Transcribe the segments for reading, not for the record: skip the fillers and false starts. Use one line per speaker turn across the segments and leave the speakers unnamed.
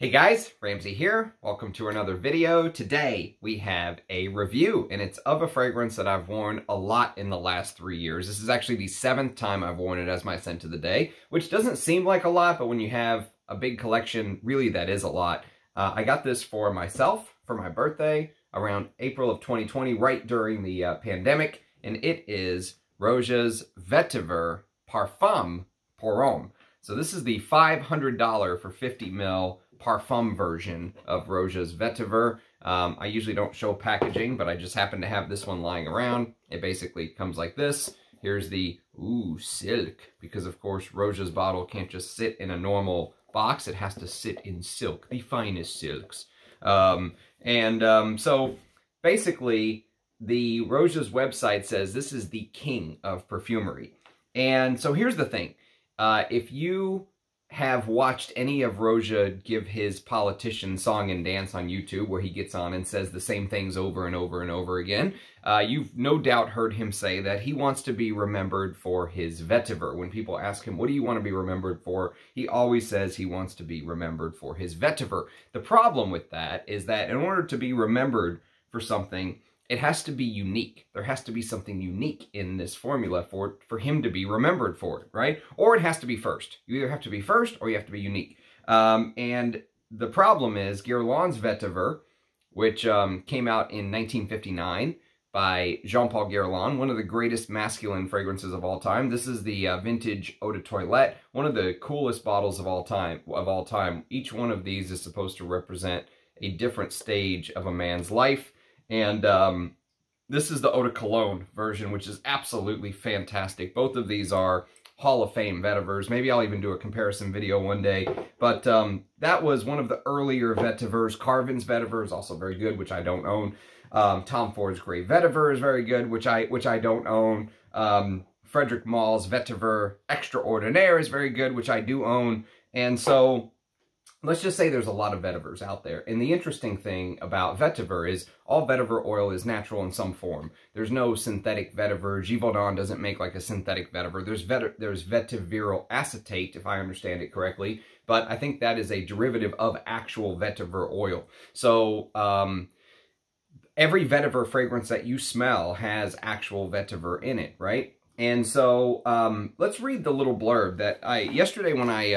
Hey guys, Ramsey here. Welcome to another video. Today we have a review, and it's of a fragrance that I've worn a lot in the last 3 years. This is actually the 7th time I've worn it as my scent of the day, which doesn't seem like a lot, but when you have a big collection, really that is a lot. I got this for myself for my birthday around April of 2020, right during the pandemic, and it is Roja's Vetiver Parfum pour Homme. So this is the $500 for 50 ml Parfum version of Roja's Vetiver. I usually don't show packaging, but I just happen to have this one lying around. It basically comes like this. Here's the, silk, because of course Roja's bottle can't just sit in a normal box. It has to sit in silk, the finest silks. So basically the Roja's website says this is the king of perfumery. And so here's the thing. If you have watched any of Roja give his politician song and dance on YouTube, where he gets on and says the same things over and over and over again, you've no doubt heard him say that he wants to be remembered for his vetiver. When people ask him, what do you want to be remembered for? He always says he wants to be remembered for his vetiver. The problem with that is that in order to be remembered for something, it has to be unique. There has to be something unique in this formula for him to be remembered for it, right? Or it has to be first. You either have to be first or you have to be unique. And the problem is Guerlain's Vetiver, which came out in 1959 by Jean-Paul Guerlain, one of the greatest masculine fragrances of all time. This is the vintage eau de toilette, one of the coolest bottles of all time. Each one of these is supposed to represent a different stage of a man's life. And this is the Eau de Cologne version, which is absolutely fantastic. Both of these are Hall of Fame vetivers. Maybe I'll even do a comparison video one day. But that was one of the earlier vetivers. Carvin's Vetiver is also very good, which I don't own. Tom Ford's Grey Vetiver is very good, which I don't own. Frederic Malle's Vetiver Extraordinaire is very good, which I do own. And so let's just say there's a lot of vetivers out there. And the interesting thing about vetiver is all vetiver oil is natural in some form. There's no synthetic vetiver. Givaudan doesn't make like a synthetic vetiver. There's vetiveryl acetate, if I understand it correctly. But I think that is a derivative of actual vetiver oil. So every vetiver fragrance that you smell has actual vetiver in it, right? And so let's read the little blurb that yesterday when I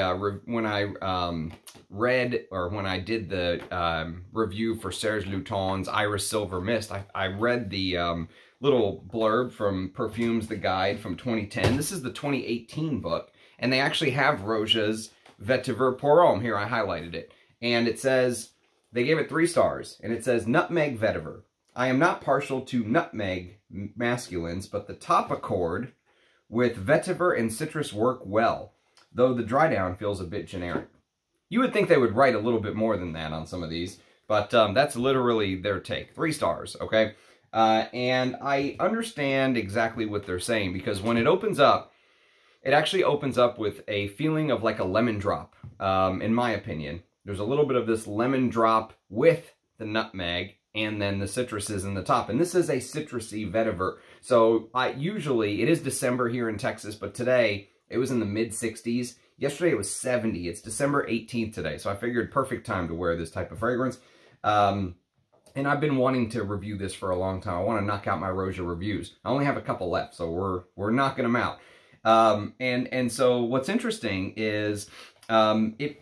did the review for Serge Lutens' Iris Silver Mist, I read the little blurb from Perfumes, the guide from 2010. This is the 2018 book, and they actually have Roja's Vetiver pour Homme. Here, I highlighted it. And it says, they gave it 3 stars, and it says, Nutmeg Vetiver. I am not partial to nutmeg masculines, but the top accord with vetiver and citrus work well, though the dry down feels a bit generic. You would think they would write a little bit more than that on some of these, but that's literally their take. 3 stars, okay? And I understand exactly what they're saying, because when it opens up, it actually opens up with a feeling of like a lemon drop, in my opinion. There's a little bit of this lemon drop with the nutmeg, and then the citrus is in the top. And this is a citrusy vetiver. So usually, it is December here in Texas, but today, it was in the mid-60s. Yesterday, it was 70. It's December 18th today, so I figured perfect time to wear this type of fragrance. And I've been wanting to review this for a long time. I want to knock out my Roja reviews. I only have a couple left, so we're knocking them out. And so what's interesting is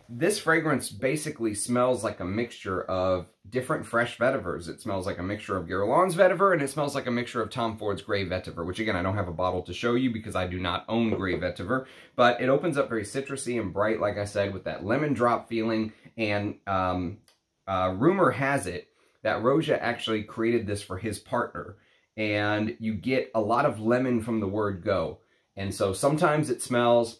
this fragrance basically smells like a mixture of different fresh vetivers. It smells like a mixture of Guerlain's Vetiver, and it smells like a mixture of Tom Ford's Grey Vetiver, which again, I don't have a bottle to show you because I do not own Grey Vetiver, but it opens up very citrusy and bright, like I said, with that lemon drop feeling. And rumor has it that Roja actually created this for his partner, and you get a lot of lemon from the word go. And so sometimes it smells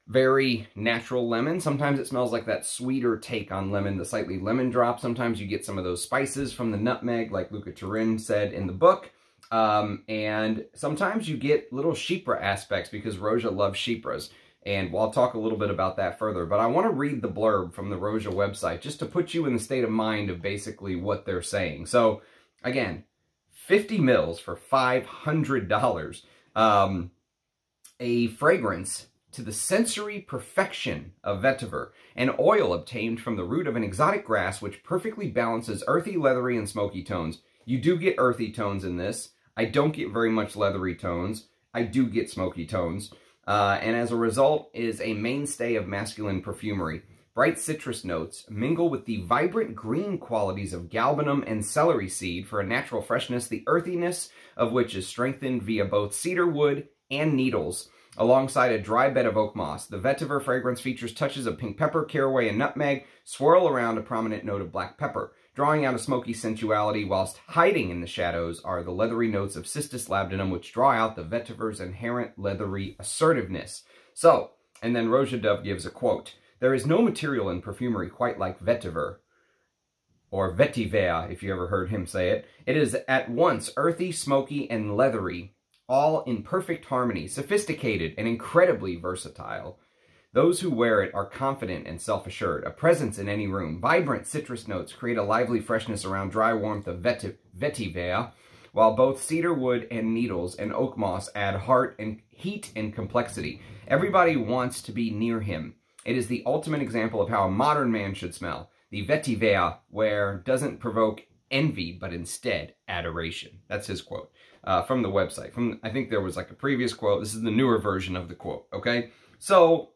very natural lemon. Sometimes it smells like that sweeter take on lemon, the slightly lemon drop. Sometimes you get some of those spices from the nutmeg, like Luca Turin said in the book. And sometimes you get little chypre aspects because Roja loves chypres. And I'll talk a little bit about that further. But I want to read the blurb from the Roja website just to put you in the state of mind of basically what they're saying. So again, 50 mils for $500. A fragrance to the sensory perfection of vetiver, an oil obtained from the root of an exotic grass which perfectly balances earthy, leathery, and smoky tones. You do get earthy tones in this. I don't get very much leathery tones. I do get smoky tones. And as a result is a mainstay of masculine perfumery. Bright citrus notes mingle with the vibrant green qualities of galbanum and celery seed for a natural freshness, the earthiness of which is strengthened via both cedar wood and needles. Alongside a dry bed of oak moss, the vetiver fragrance features touches of pink pepper, caraway, and nutmeg swirl around a prominent note of black pepper. Drawing out a smoky sensuality whilst hiding in the shadows are the leathery notes of cistus labdanum, which draw out the vetiver's inherent leathery assertiveness. So, and then Roja Dove gives a quote, "There is no material in perfumery quite like vetiver," or vetiver, if you ever heard him say it. "It is at once earthy, smoky, and leathery, all in perfect harmony, sophisticated, and incredibly versatile. Those who wear it are confident and self-assured, a presence in any room. Vibrant citrus notes create a lively freshness around dry warmth of vetiver, while both cedar wood and needles and oak moss add heart and heat and complexity. Everybody wants to be near him. It is the ultimate example of how a modern man should smell. The vetiver wear doesn't provoke envy, but instead adoration." That's his quote from the website. I think there was like a previous quote. This is the newer version of the quote, okay? So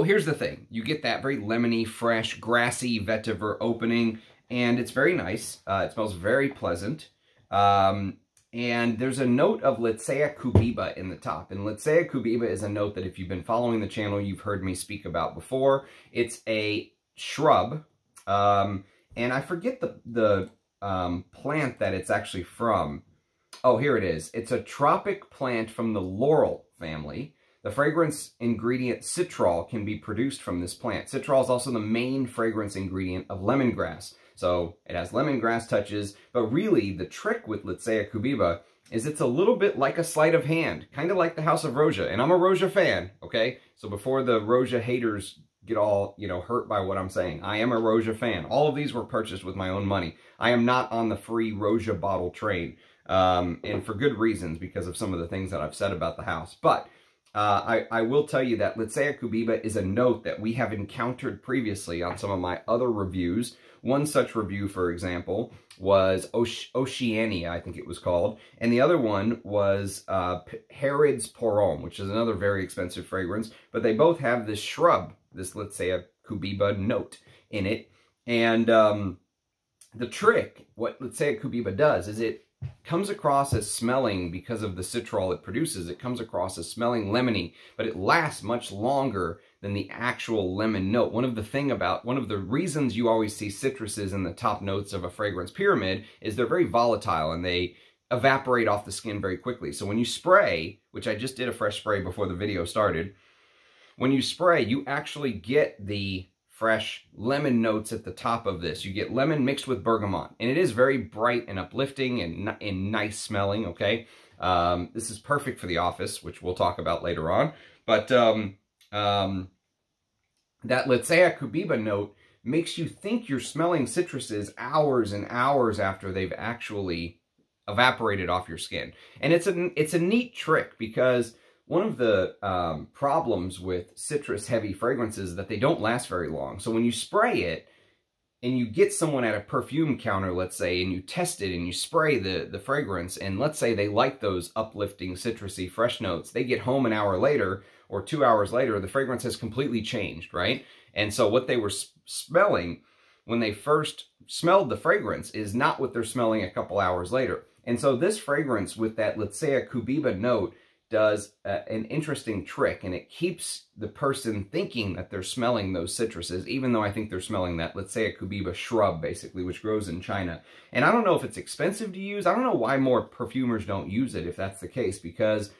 here's the thing. You get that very lemony, fresh, grassy vetiver opening, and it's very nice. It smells very pleasant. And there's a note of Litsea cubiba in the top. And Litsea cubiba is a note that if you've been following the channel, you've heard me speak about before. It's a shrub, and I forget the plant that it's actually from. Oh, here it is. It's a tropic plant from the laurel family. The fragrance ingredient citral can be produced from this plant. Citral is also the main fragrance ingredient of lemongrass. So it has lemongrass touches, but really the trick with Litsea cubiba is it's a little bit like a sleight of hand, kind of like the House of Roja. And I'm a Roja fan, okay? So before the Roja haters get all, hurt by what I'm saying, I am a Roja fan. All of these were purchased with my own money. I am not on the free Roja bottle train, and for good reasons because of some of the things that I've said about the house. But I will tell you that Litsea cubiba is a note that we have encountered previously on some of my other reviews. One such review, for example, was Oceania, I think it was called. And the other one was Herod's Porom, which is another very expensive fragrance. But they both have this shrub, this Litsea cubiba note in it. And the trick, what Litsea cubiba does, is it comes across as smelling, because of the citral it produces, it comes across as smelling lemony, but it lasts much longer than the actual lemon note. One of the reasons you always see citruses in the top notes of a fragrance pyramid is they're very volatile and they evaporate off the skin very quickly. So when you spray, which I just did a fresh spray before the video started, when you spray, you actually get the fresh lemon notes at the top of this. You get lemon mixed with bergamot, and it is very bright and uplifting and nice smelling, okay? This is perfect for the office, which we'll talk about later on. But that Litsea cubiba note makes you think you're smelling citruses hours and hours after they've actually evaporated off your skin. And it's a neat trick, because one of the problems with citrus-heavy fragrances is that they don't last very long. So when you spray it, and you get someone at a perfume counter, let's say, and you test it, and you spray the fragrance, and let's say they like those uplifting, citrusy, fresh notes, they get home an hour later, or 2 hours later, the fragrance has completely changed, right? And so what they were smelling when they first smelled the fragrance is not what they're smelling a couple hours later. And so this fragrance with that Litsea cubiba note does an interesting trick, and it keeps the person thinking that they're smelling those citruses, even though I think they're smelling that Litsea cubiba shrub, basically, which grows in China. And I don't know if it's expensive to use. I don't know why more perfumers don't use it, if that's the case, because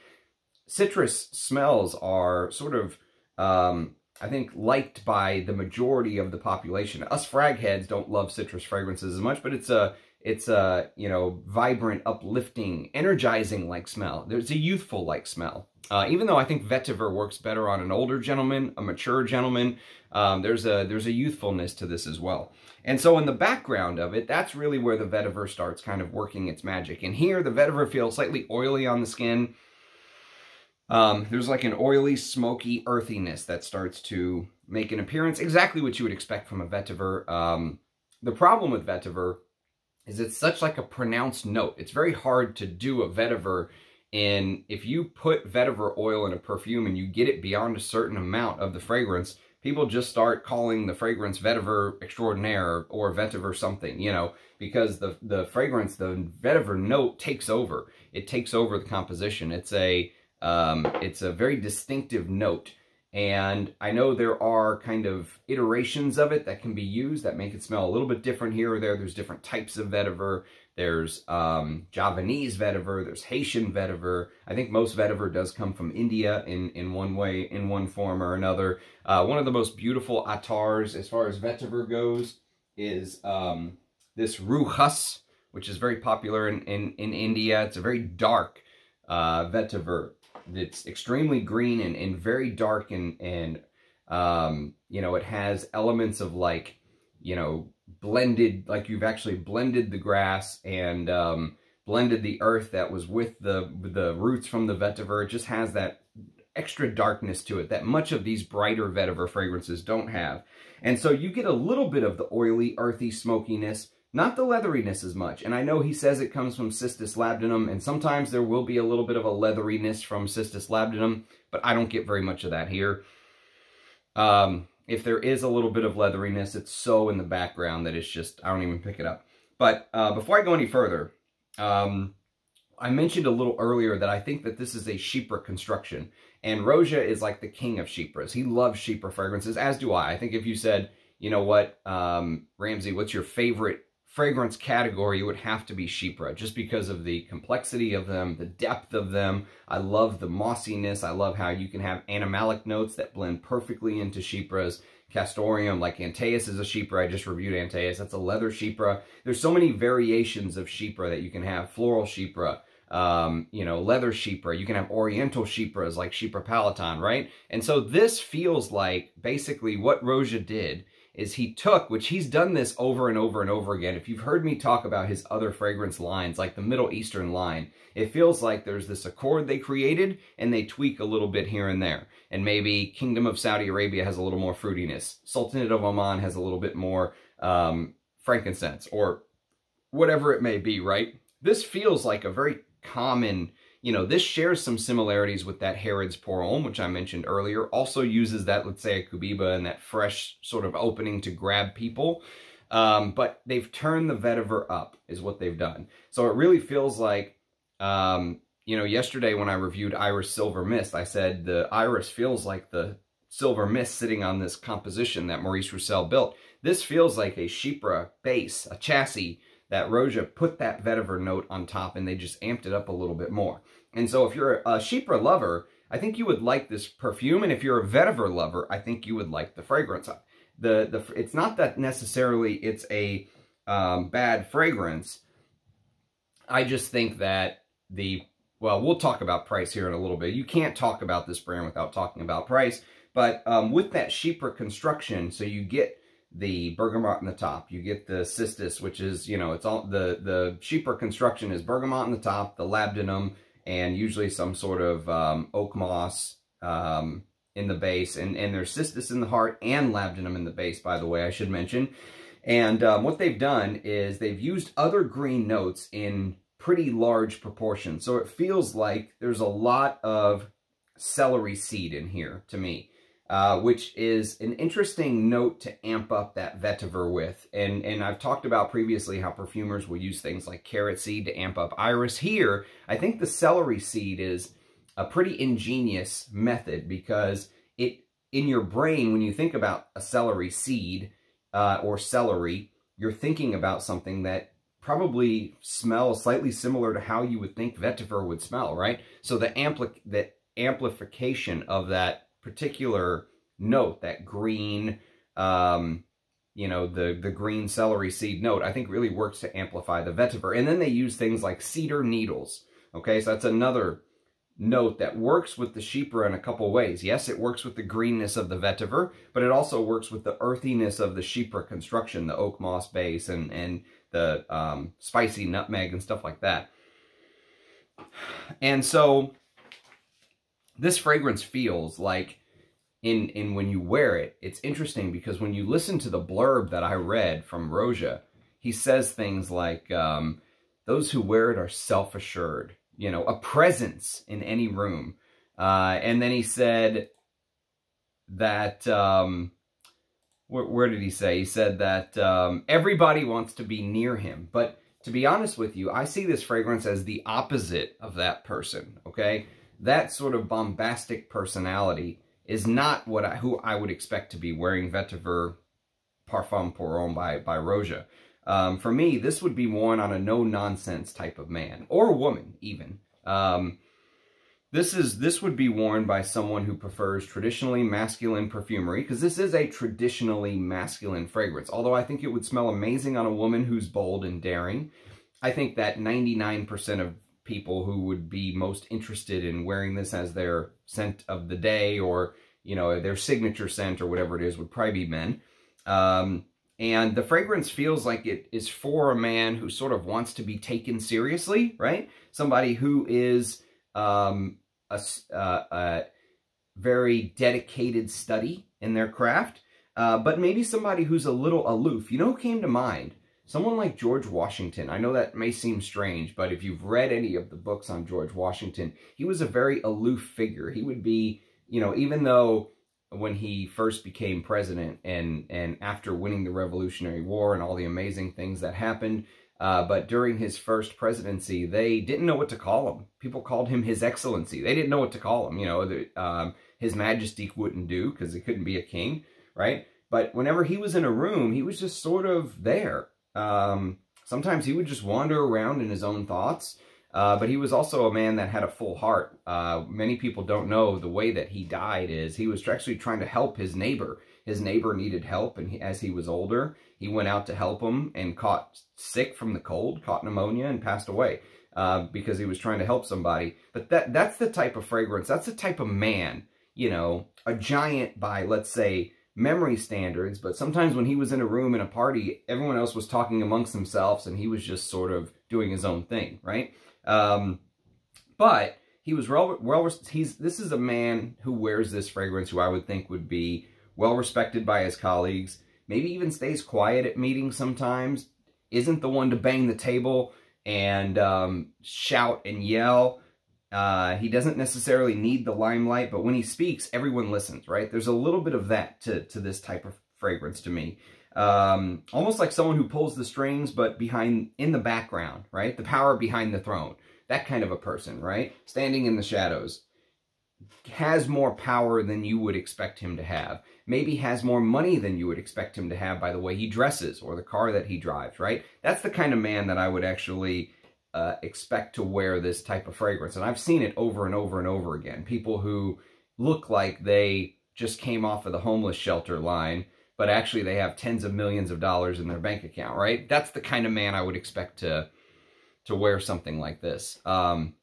citrus smells are sort of, I think, liked by the majority of the population. Us fragheads don't love citrus fragrances as much, but it's a vibrant, uplifting, energizing-like smell. There's a youthful-like smell. Even though I think vetiver works better on an older gentleman, a mature gentleman, there's a youthfulness to this as well. And so in the background of it, that's really where the vetiver starts kind of working its magic. And here, the vetiver feels slightly oily on the skin. There's like an oily, smoky earthiness that starts to make an appearance. Exactly what you would expect from a vetiver. The problem with vetiver is it's such like a pronounced note. It's very hard to do a vetiver if you put vetiver oil in a perfume and you get it beyond a certain amount of the fragrance, people just start calling the fragrance Vetiver Extraordinaire or Vetiver something, you know, because the fragrance, the vetiver note takes over. It takes over the composition. It's a very distinctive note. And I know there are kind of iterations of it that can be used that make it smell a little bit different here or there. There's different types of vetiver. There's Javanese vetiver. There's Haitian vetiver. I think most vetiver does come from India in one way, in one form or another. One of the most beautiful attars as far as vetiver goes is this Ruh Khus, which is very popular in India. It's a very dark vetiver. It's extremely green and very dark and you know, it has elements of like, you know, blended, like you've actually blended the grass and blended the earth that was with the roots from the vetiver. It just has that extra darkness to it that much of these brighter vetiver fragrances don't have. And so you get a little bit of the oily, earthy smokiness, not the leatheriness as much. And I know he says it comes from Cistus labdanum, and sometimes there will be a little bit of a leatheriness from Cistus labdanum, but I don't get very much of that here. If there is a little bit of leatheriness, it's so in the background that it's just, I don't even pick it up. But before I go any further, I mentioned a little earlier that I think that this is a Chypre construction. And Roja is like the king of Chypres. He loves Chypre fragrances, as do I. I think if you said, you know what, Ramsey, what's your favorite fragrance category, it would have to be Chypre, just because of the complexity of them, the depth of them. I love the mossiness. I love how you can have animalic notes that blend perfectly into Chypres. Castoreum, like Antaeus is a Chypre. I just reviewed Antaeus. That's a leather Chypre. There's so many variations of Chypre that you can have. Floral Chypre, you know, leather Chypre. You can have oriental Chypres like Chypre Palatine, right? And so this feels like basically what Roja did is he took, which he's done this over and over and over again. If you've heard me talk about his other fragrance lines, like the Middle Eastern line, it feels like there's this accord they created and they tweak a little bit here and there. And maybe Kingdom of Saudi Arabia has a little more fruitiness. Sultanate of Oman has a little bit more frankincense or whatever it may be, right? This feels like a very common, you know, this shares some similarities with that Harrods Pour Homme, which I mentioned earlier. Also uses that, let's say, a Kubiba and that fresh sort of opening to grab people. But they've turned the vetiver up, is what they've done. So it really feels like, you know, yesterday when I reviewed Iris Silver Mist, I said the Iris feels like the Silver Mist sitting on this composition that Maurice Roussel built. This feels like a Chypre base, a chassis, that Roja put that vetiver note on top and they just amped it up a little bit more. And so if you're a Chypre lover, I think you would like this perfume. And if you're a vetiver lover, I think you would like the fragrance. It's not that necessarily it's a bad fragrance. I just think that well, we'll talk about price here in a little bit. You can't talk about this brand without talking about price. But with that Chypre construction, so you get the bergamot on the top, you get the cistus, which is, you know, it's all the Chypre construction is bergamot on the top, the labdanum, and usually some sort of oak moss in the base, and there's cistus in the heart and labdanum in the base, by the way, I should mention. And what they've done is they've used other green notes in pretty large proportions, so it feels like there's a lot of celery seed in here to me. Which is an interesting note to amp up that vetiver with. And I've talked about previously how perfumers will use things like carrot seed to amp up iris. Here, I think the celery seed is a pretty ingenious method because in your brain, when you think about a celery seed or celery, you're thinking about something that probably smells slightly similar to how you would think vetiver would smell, right? So the amplification of that particular note, that green, you know, the green celery seed note, I think really works to amplify the vetiver. And then they use things like cedar needles. Okay, so that's another note that works with the Chypre in a couple ways. Yes, it works with the greenness of the vetiver, but it also works with the earthiness of the Chypre construction, the oak moss base and the spicy nutmeg and stuff like that. And so this fragrance feels like, in when you wear it, it's interesting because when you listen to the blurb that I read from Roja, he says things like, those who wear it are self-assured, you know, a presence in any room. And then he said that, where did he say? He said that everybody wants to be near him. But to be honest with you, I see this fragrance as the opposite of that person, okay? That sort of bombastic personality is not who I would expect to be wearing Vetiver Parfum pour Homme by Roja. For me, this would be worn on a no-nonsense type of man, or woman, even. This would be worn by someone who prefers traditionally masculine perfumery, because this is a traditionally masculine fragrance. Although I think it would smell amazing on a woman who's bold and daring. I think that 99% of people who would be most interested in wearing this as their scent of the day, or, you know, their signature scent or whatever it is, would probably be men. And the fragrance feels like it is for a man who sort of wants to be taken seriously, right? Somebody who is a very dedicated study in their craft, but maybe somebody who's a little aloof. You know who came to mind? Someone like George Washington. I know that may seem strange, but if you've read any of the books on George Washington, he was a very aloof figure. He would be, you know, even though when he first became president and after winning the Revolutionary War and all the amazing things that happened, but during his first presidency, they didn't know what to call him. People called him His Excellency. They didn't know what to call him. You know, His Majesty wouldn't do because he couldn't be a king, right? But whenever he was in a room, he was just sort of there. Sometimes he would just wander around in his own thoughts. But he was also a man that had a full heart. Many people don't know the way that he died is he was actually trying to help his neighbor. His neighbor needed help, and as he was older, he went out to help him and caught sick from the cold, caught pneumonia, and passed away because he was trying to help somebody. But that's the type of fragrance, that's the type of man, you know, a giant by, let's say, memory standards, but sometimes when he was in a room in a party, everyone else was talking amongst themselves, and he was just sort of doing his own thing, right? But he was this is a man who wears this fragrance who I would think would be well respected by his colleagues, maybe even stays quiet at meetings sometimes, isn't the one to bang the table and shout and yell. He doesn't necessarily need the limelight, but when he speaks, everyone listens, right? There's a little bit of that to this type of fragrance to me. Almost like someone who pulls the strings, but in the background, right? The power behind the throne. That kind of a person, right? Standing in the shadows. Has more power than you would expect him to have. Maybe has more money than you would expect him to have by the way he dresses or the car that he drives, right? That's the kind of man that I would actually expect to wear this type of fragrance. And I've seen it over and over and over again. People who look like they just came off of the homeless shelter line, but actually they have tens of millions of dollars in their bank account, right? That's the kind of man I would expect to wear something like this.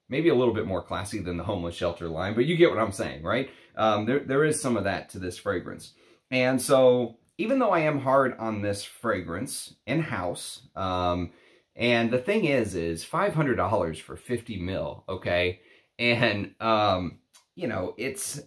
Maybe a little bit more classy than the homeless shelter line, but you get what I'm saying, right? There is some of that to this fragrance. And so, even though I am hard on this fragrance in-house, and the thing is $500 for 50 mil, okay? And, you know, it's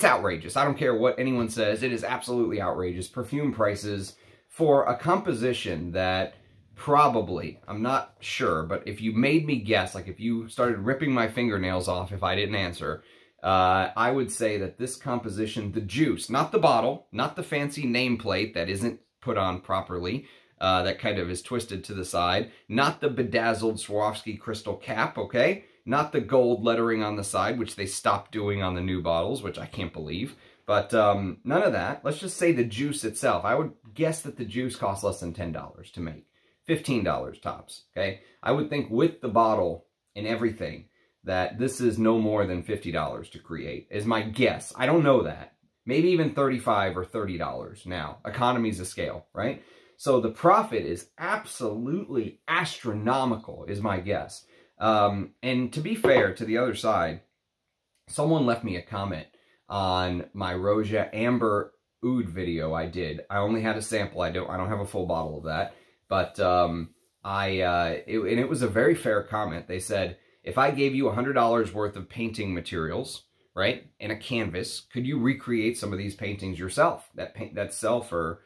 outrageous. I don't care what anyone says. It is absolutely outrageous. Perfume prices for a composition that probably, I'm not sure, but if you made me guess, like if you started ripping my fingernails off if I didn't answer, I would say that this composition, the juice, not the bottle, not the fancy nameplate that isn't put on properly, that kind of is twisted to the side, not the bedazzled Swarovski crystal cap, okay? Not the gold lettering on the side, which they stopped doing on the new bottles, which I can't believe. But none of that. Let's just say the juice itself. I would guess that the juice costs less than $10 to make. $15 tops, okay? I would think with the bottle and everything that this is no more than $50 to create, is my guess. I don't know that. Maybe even $35 or $30 now. Economies of scale, right? So the profit is absolutely astronomical, is my guess. And to be fair to the other side, someone left me a comment on my Roja Amber Oud video I did. I only had a sample. I don't have a full bottle of that. But it was a very fair comment. They said, if I gave you $100 worth of painting materials right? In a canvas, could you recreate some of these paintings yourself that sell for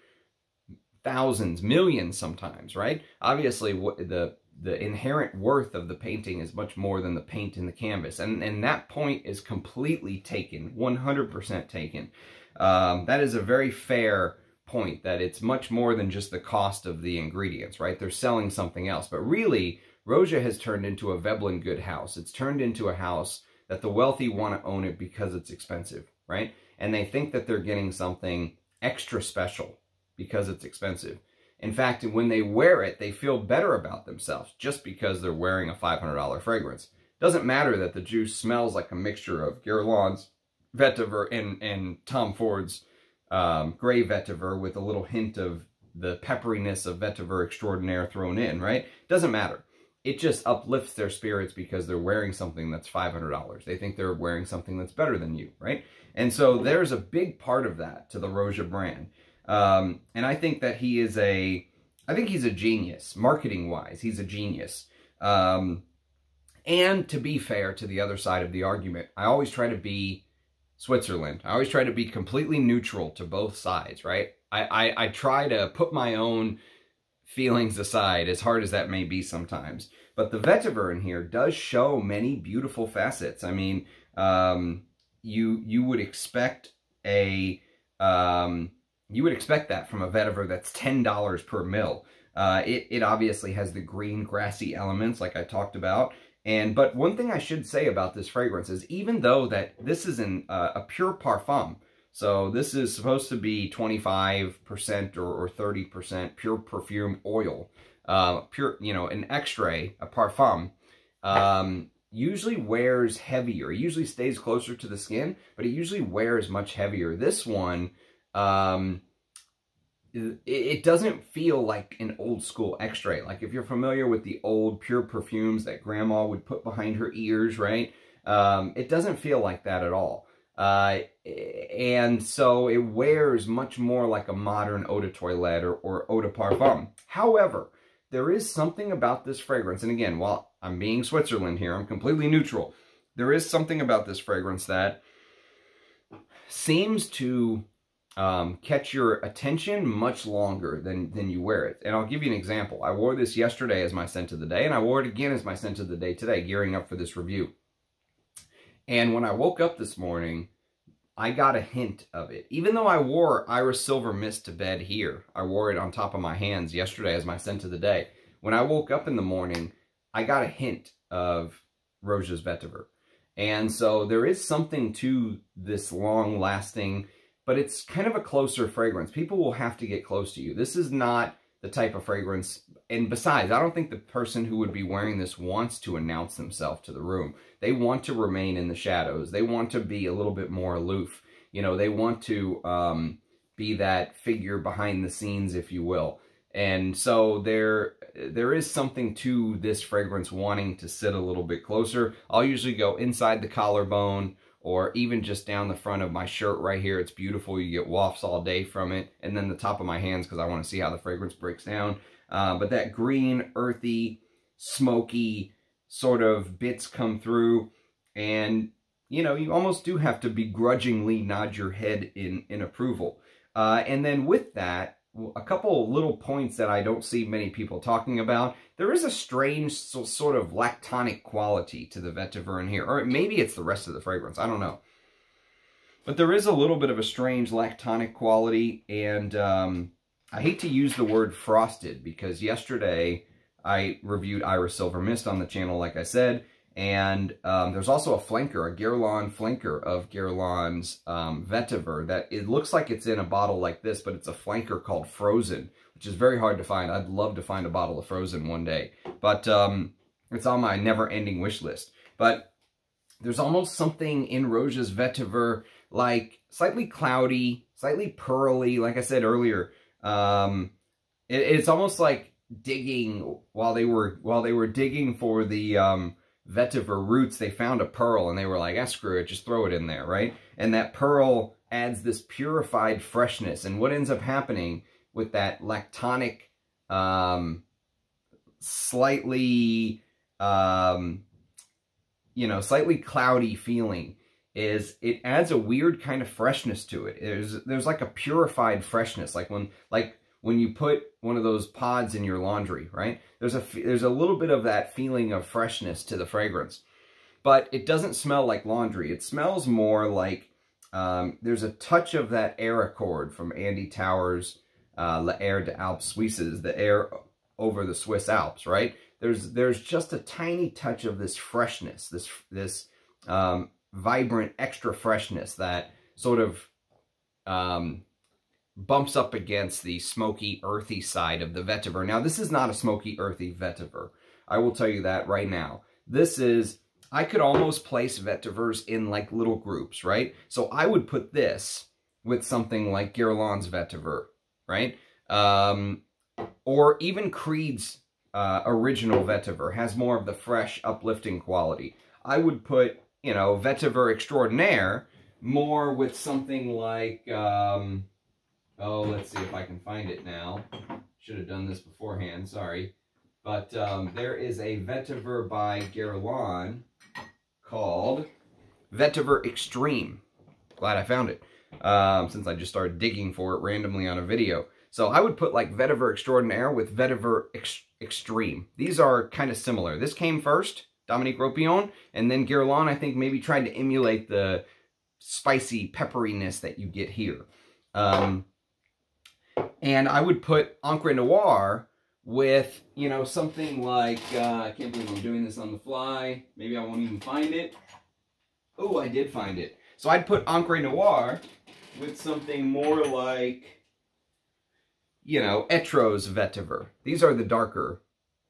thousands, millions sometimes, right? Obviously, the inherent worth of the painting is much more than the paint in the canvas. And that point is completely taken, 100% taken. That is a very fair point, that it's much more than just the cost of the ingredients, right? They're selling something else. But really, Roja has turned into a Veblen good house. It's turned into a house that the wealthy want to own it because it's expensive, right? And they think that they're getting something extra special because it's expensive. In fact, when they wear it, they feel better about themselves just because they're wearing a $500 fragrance. Doesn't matter that the juice smells like a mixture of Guerlain's Vetiver and Tom Ford's Gray Vetiver with a little hint of the pepperiness of Vetiver Extraordinaire thrown in, right? Doesn't matter. It just uplifts their spirits because they're wearing something that's $500. They think they're wearing something that's better than you, right? And so there's a big part of that to the Roja brand. And I think that he's a genius, marketing-wise. He's a genius. And to be fair to the other side of the argument, I always try to be Switzerland. I always try to be completely neutral to both sides, right? I try to put my own feelings aside, as hard as that may be sometimes. But the vetiver in here does show many beautiful facets. I mean, you would expect a... you would expect that from a vetiver that's $10 per mil. It obviously has the green grassy elements like I talked about. But one thing I should say about this fragrance is, even though that this is a pure parfum, so this is supposed to be 25% or 30% pure perfume oil, pure, an extrait, a parfum, usually wears heavier. It usually stays closer to the skin, but it usually wears much heavier. This one, it doesn't feel like an old school extrait. Like if you're familiar with the old pure perfumes that grandma would put behind her ears, right? It doesn't feel like that at all. And so it wears much more like a modern eau de toilette or eau de parfum. However, there is something about this fragrance, and again, while I'm being Switzerland here, I'm completely neutral. There is something about this fragrance that seems to catch your attention much longer than you wear it. And I'll give you an example. I wore this yesterday as my scent of the day, and I wore it again as my scent of the day today, gearing up for this review. And when I woke up this morning, I got a hint of it. Even though I wore Iris Silver Mist to bed here, I wore it on top of my hands yesterday as my scent of the day. When I woke up in the morning, I got a hint of Roja's Vetiver. And so there is something to this long-lasting, but it's kind of a closer fragrance. People will have to get close to you. This is not the type of fragrance. And besides, I don't think the person who would be wearing this wants to announce themselves to the room. They want to remain in the shadows. They want to be a little bit more aloof. They want to be that figure behind the scenes, if you will. And so there is something to this fragrance wanting to sit a little bit closer. I'll usually go inside the collarbone, or even just down the front of my shirt right here. It's beautiful. You get wafts all day from it. And then the top of my hands, because I want to see how the fragrance breaks down. But that green, earthy, smoky sort of bits come through. And, you almost do have to begrudgingly nod your head in approval. And then with that, a couple little points that I don't see many people talking about. There is a strange sort of lactonic quality to the vetiver in here. Or maybe it's the rest of the fragrance. I don't know. But there is a little bit of a strange lactonic quality. And I hate to use the word frosted, because yesterday I reviewed Iris Silver Mist on the channel, like I said. And there's also a flanker, a Guerlain flanker of Guerlain's vetiver that it looks like it's in a bottle like this, but it's a flanker called Frozen, which is very hard to find. I'd love to find a bottle of Frozen one day, but it's on my never-ending wish list. But there's almost something in Roja's vetiver, like slightly cloudy, slightly pearly, like I said earlier. It's almost like digging while they were digging for the vetiver roots. They found a pearl and they were like, screw it, just throw it in there, right? And that pearl adds this purified freshness. And what ends up happening with that lactonic, slightly, slightly cloudy feeling is it adds a weird kind of freshness to it. There's like a purified freshness, like when you put one of those pods in your laundry, right? There's a little bit of that feeling of freshness to the fragrance, but it doesn't smell like laundry. It smells more like there's a touch of that air accord from Andy Tauer's L'Air des Alpes Suisses, the air over the Swiss Alps, right? There's just a tiny touch of this freshness, this vibrant extra freshness that sort of bumps up against the smoky, earthy side of the vetiver. Now, this is not a smoky, earthy vetiver. I will tell you that right now. This is, I could almost place vetivers in like little groups, right? So I would put this with something like Guerlain's vetiver, right? Or even Creed's original vetiver has more of the fresh, uplifting quality. I would put, you know, Vetiver Extraordinaire more with something like, oh, let's see if I can find it now. Should have done this beforehand, sorry. But there is a vetiver by Guerlain called Vetiver Extreme. Glad I found it, since I just started digging for it randomly on a video. So I would put like Vetiver Extraordinaire with Vetiver Extreme. These are kind of similar. This came first, Dominique Ropion, and then Guerlain, I think, maybe tried to emulate the spicy pepperiness that you get here. And I would put Encre Noire with, you know, something like, I can't believe I'm doing this on the fly. Maybe I won't even find it. Oh, I did find it. So I'd put Encre Noire with something more like, you know, Etro's Vetiver. These are the darker,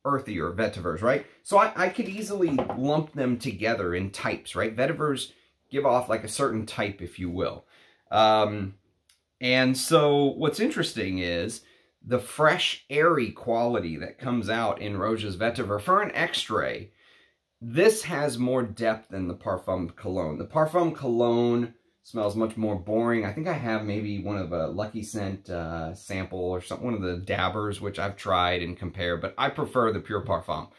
earthier vetivers, right? So I could easily lump them together in types, right? Vetivers give off like a certain type, if you will. And so what's interesting is the fresh, airy quality that comes out in Roja's vetiver. For an extrait, this has more depth than the Parfum Cologne. The Parfum Cologne smells much more boring. I think I have maybe one of a Lucky Scent sample or one of the dabbers, which I've tried and compared, but I prefer the Pure Parfum,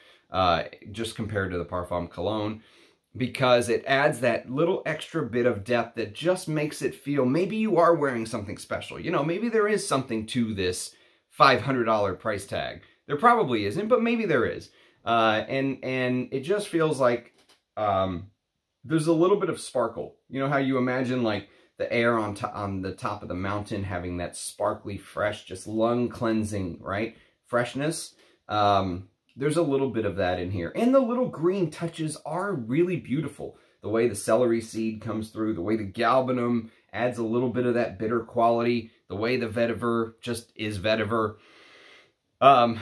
just compared to the Parfum Cologne, because it adds that little extra bit of depth that just makes it feel, maybe you are wearing something special. You know, maybe there is something to this $500 price tag. There probably isn't, but maybe there is. And it just feels like there's a little bit of sparkle. You know how you imagine like the air on the top of the mountain having that sparkly, fresh, just lung cleansing, right? Freshness. There's a little bit of that in here. And the little green touches are really beautiful. The way the celery seed comes through, the way the galbanum adds a little bit of that bitter quality, the way the vetiver just is vetiver. So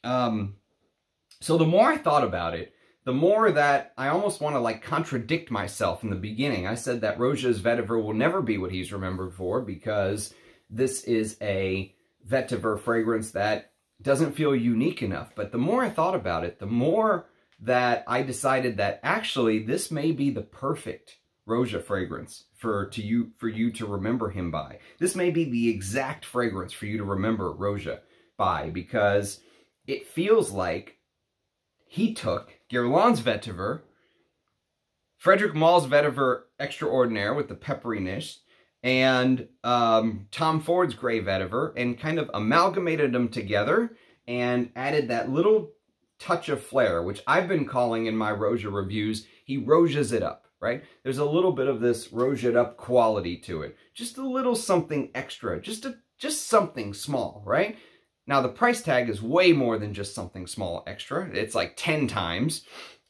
the more I thought about it, the more that I almost want to like contradict myself in the beginning. I said that Roja's vetiver will never be what he's remembered for because this is a vetiver fragrance that doesn't feel unique enough. But the more I thought about it, the more that I decided that actually this may be the perfect Roja fragrance for you to remember him by. This may be the exact fragrance for you to remember Roja by, because it feels like he took Guerlain's vetiver, Frederic Malle's vetiver Extraordinaire with the pepperiness, and Tom Ford's gray vetiver, and kind of amalgamated them together and added that little touch of flair, which I've been calling in my Roja reviews, he Rojas it up, right? There's a little bit of this Roja up quality to it. Just a little something extra, just something small, right? Now, the price tag is way more than just something small extra. It's like 10 times.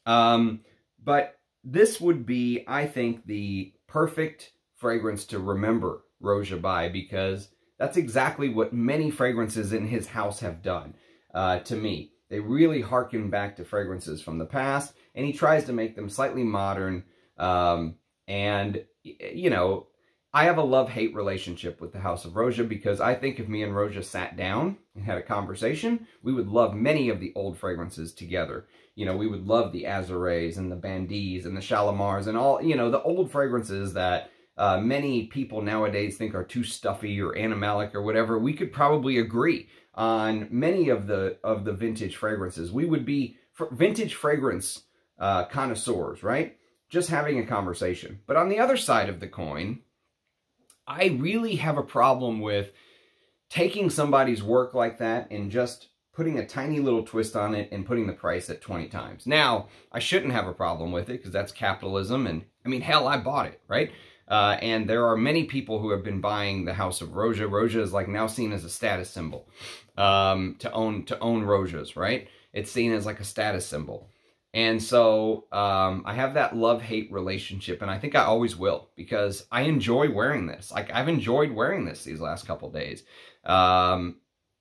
But this would be, I think, the perfect fragrance to remember Roja by, because that's exactly what many fragrances in his house have done to me. They really harken back to fragrances from the past, and he tries to make them slightly modern. And, you know, I have a love-hate relationship with the House of Roja, because I think if me and Roja sat down and had a conversation, we would love many of the old fragrances together. You know, we would love the Azurés and the Bandis and the Shalimars and all, you know, the old fragrances that many people nowadays think are too stuffy or animalic or whatever. We could probably agree on many of the vintage fragrances. We would be vintage fragrance connoisseurs, right? just having a conversation. But on the other side of the coin, I really have a problem with taking somebody's work like that and just putting a tiny little twist on it and putting the price at 20 times. Now, I shouldn't have a problem with it because that's capitalism. And I mean, hell, I bought it, right? And there are many people who have been buying the House of Roja. Roja is like now seen as a status symbol, to own Rojas, right? It's seen as like a status symbol. And so I have that love-hate relationship, and I think I always will, because I enjoy wearing this. Like, I've enjoyed wearing this these last couple days.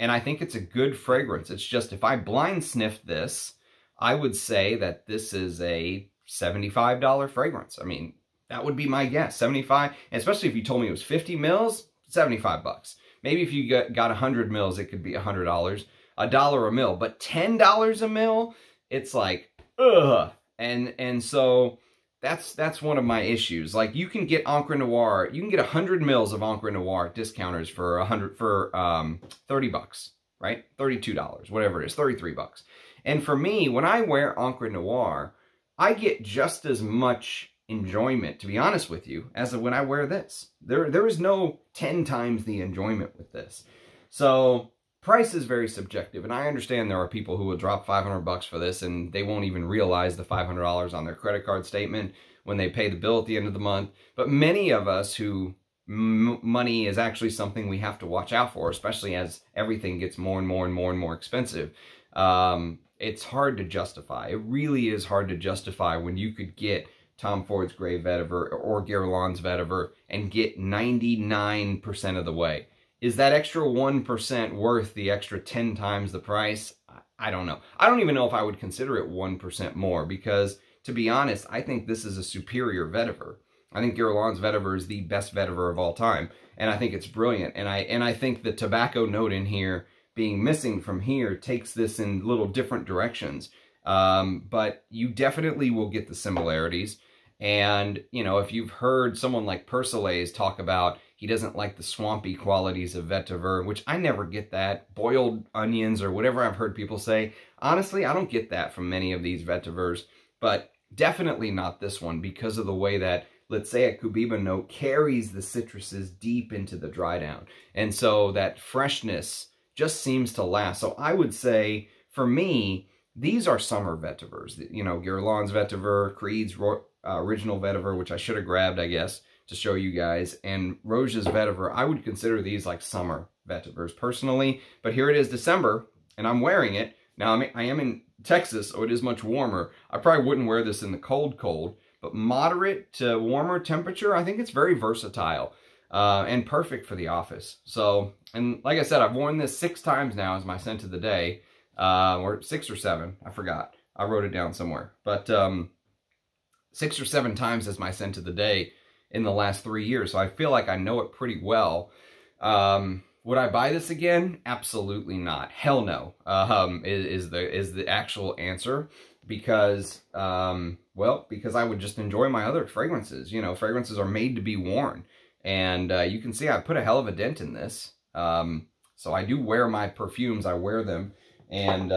And I think it's a good fragrance. It's just, if I blind sniffed this, I would say that this is a $75 fragrance. I mean, that would be my guess, 75, and especially if you told me it was 50 mils, 75 bucks. Maybe if you got 100 mils, it could be $100, $1 a mil, but $10 a mil, it's like, ugh. And so that's one of my issues. Like, you can get Encre Noire, you can get 100 mils of Encre Noire at discounters for 30 bucks, right? $32, whatever it is, 33 bucks. And for me, when I wear Encre Noire, I get just as much enjoyment, to be honest with you, as when I wear this. There is no 10 times the enjoyment with this. So price is very subjective, and I understand there are people who will drop 500 bucks for this and they won't even realize the $500 on their credit card statement when they pay the bill at the end of the month. But many of us who money is actually something we have to watch out for, especially as everything gets more and more and more and more expensive. It's hard to justify. It really is hard to justify when you could get Tom Ford's Gray Vetiver or Guerlain's Vetiver and get 99% of the way. Is that extra 1% worth the extra 10 times the price? I don't know. I don't even know if I would consider it 1% more, because, to be honest, I think this is a superior vetiver. I think Guerlain's Vetiver is the best vetiver of all time, and I think it's brilliant. And I think the tobacco note in here being missing from here takes this in little different directions. But you definitely will get the similarities. And, you know, if you've heard someone like Persolaise talk about he doesn't like the swampy qualities of vetiver, which I never get that. Boiled onions or whatever I've heard people say. Honestly, I don't get that from many of these vetivers, but definitely not this one, because of the way that, let's say, a Kubiba note carries the citruses deep into the dry down. And so that freshness just seems to last. So I would say, for me, these are summer vetivers. You know, Guerlain's Vetiver, Creed's original vetiver, which I should have grabbed, I guess, to show you guys, and Roja's Vetiver. I would consider these like summer vetivers personally, but here it is December, and I'm wearing it. Now, I am in Texas, so it is much warmer. I probably wouldn't wear this in the cold, but moderate to warmer temperature, I think it's very versatile and perfect for the office. So, and like I said, I've worn this 6 times now as my scent of the day, or 6 or 7, I forgot. I wrote it down somewhere, but 6 or 7 times as my scent of the day in the last 3 years, so I feel like I know it pretty well. Would I buy this again? Absolutely not. Hell no. Is the actual answer, because because I would just enjoy my other fragrances. You know, fragrances are made to be worn, and you can see I put a hell of a dent in this. So I do wear my perfumes. I wear them, and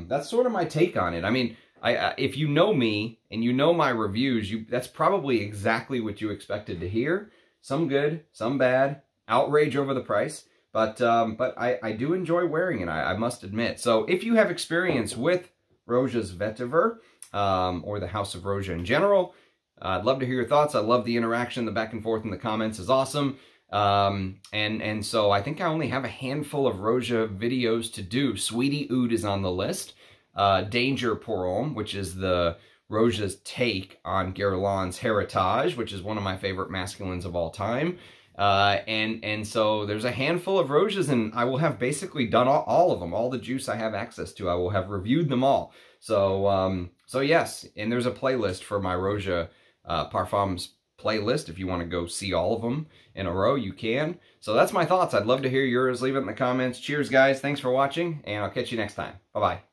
that's sort of my take on it. I mean, if you know me and you know my reviews, that's probably exactly what you expected to hear. Some good, some bad, outrage over the price, but I do enjoy wearing it, I must admit. So if you have experience with Roja's Vetiver, or the House of Roja in general, I'd love to hear your thoughts. I love the interaction, the back and forth in the comments is awesome. And so I think I only have a handful of Roja videos to do. Sweetie Oud is on the list. Danger pour Homme, which is the Roja's take on Guerlain's Heritage, which is one of my favorite masculines of all time. And so there's a handful of Rojas, and I will have basically done all of them. All the juice I have access to, I will have reviewed them all. So, so yes, and there's a playlist for my Roja Parfums playlist. If you want to go see all of them in a row, you can. So that's my thoughts. I'd love to hear yours. Leave it in the comments. Cheers, guys. Thanks for watching, and I'll catch you next time. Bye-bye.